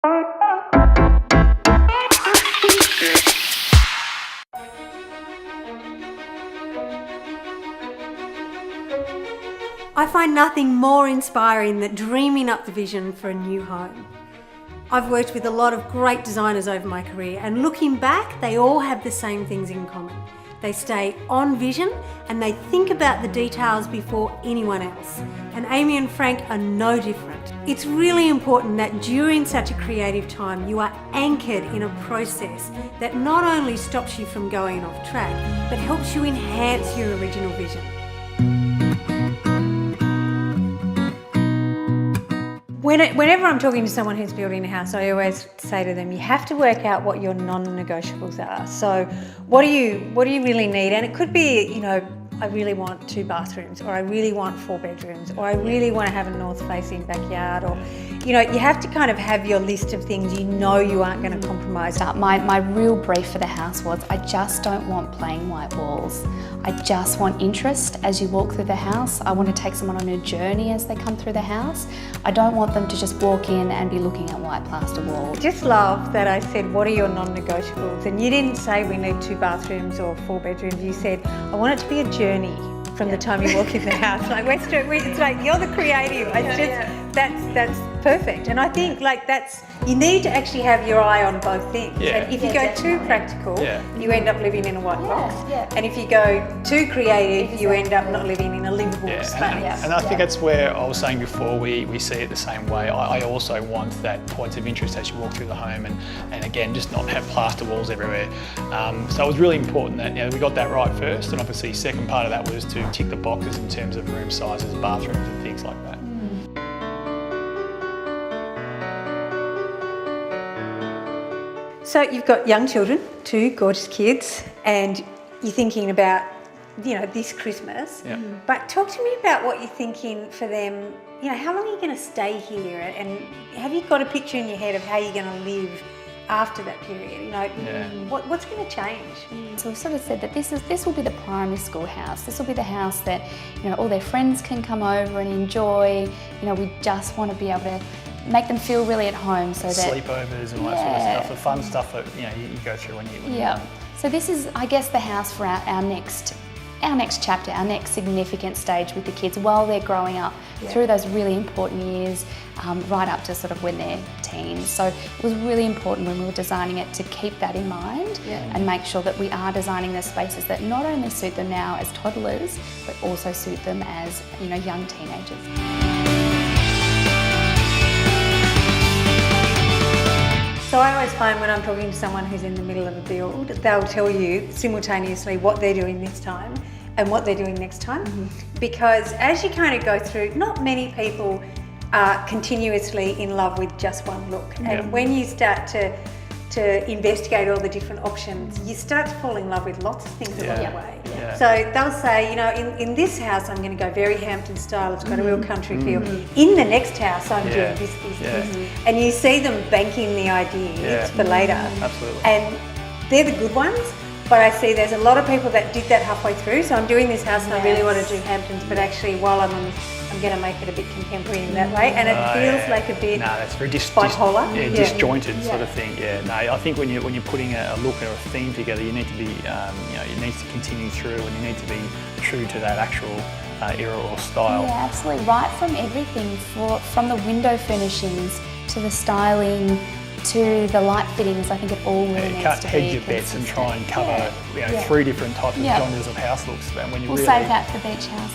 I find nothing more inspiring than dreaming up the vision for a new home. I've worked with a lot of great designers over my career, and looking back, they all have the same things in common. They stay on vision and they think about the details before anyone else. And Aimee and Frank are no different. It's really important that during such a creative time, you are anchored in a process that not only stops you from going off track, but helps you enhance your original vision. Whenever I'm talking to someone who's building a house, I always say to them, you have to work out what your non-negotiables are. So what do you really need? And it could be, I really want 2 bathrooms, or I really want 4 bedrooms, or I really want to have a north-facing backyard, or, you have to kind of have your list of things you aren't going to compromise. My real brief for the house was, I just don't want plain white walls. I just want interest as you walk through the house. I want to take someone on a journey as they come through the house. I don't want them to just walk in and be looking at white plaster walls. Just love that I said, what are your non-negotiables? And you didn't say we need 2 bathrooms or 4 bedrooms. You said, I want it to be a journey from the time you walk in the house. It's like you're the creative. That's perfect. And I think you need to actually have your eye on both things. Yeah. And if you go too practical, you end up living in a white box. And if you go too creative, you end up not living in a livable space. And I think that's where I was saying before, we see it the same way. I also want that point of interest as you walk through the home, and again, just not have plaster walls everywhere. So it was really important that we got that right first, and obviously second part of that was to tick the boxes in terms of room sizes, bathrooms and things like that. So you've got young children, 2 gorgeous kids, and you're thinking about, this Christmas. Yeah. But talk to me about what you're thinking for them. How long are you going to stay here? And have you got a picture in your head of how you're going to live after that period? What's going to change? So we've sort of said that this will be the primary school house. This will be the house that all their friends can come over and enjoy. We just want to be able to make them feel really at home, so that sleepovers and all that sort of stuff, the fun stuff that you go through when you So this is, I guess, the house for our next chapter, our next significant stage with the kids while they're growing up through those really important years, right up to sort of when they're teens. So it was really important when we were designing it to keep that in mind and make sure that we are designing the spaces that not only suit them now as toddlers, but also suit them as young teenagers. So I always find when I'm talking to someone who's in the middle of a build, they'll tell you simultaneously what they're doing this time and what they're doing next time. Because as you kind of go through, not many people are continuously in love with just one look. And when you start to investigate all the different options, you start to fall in love with lots of things along the way. So they'll say, in this house I'm going to go very Hampton style, it's got a real country feel. In the next house I'm doing this. And you see them banking the ideas for later. Absolutely. And they're the good ones, but I see there's a lot of people that did that halfway through. So I'm doing this house and I really want to do Hamptons, but actually while I'm on this, I'm going to make it a bit contemporary in that way, and it feels like a bit that's very bipolar, disjointed sort of thing. I think when you're putting a look or a theme together, you need to be, it needs to continue through, and you need to be true to that actual era or style. Yeah, absolutely. Right from everything, from the window furnishings to the styling to the light fittings, I think it all really needs to be hedge your bets and try and cover 3 different types of genres of house looks. And when you we'll save that for beach house.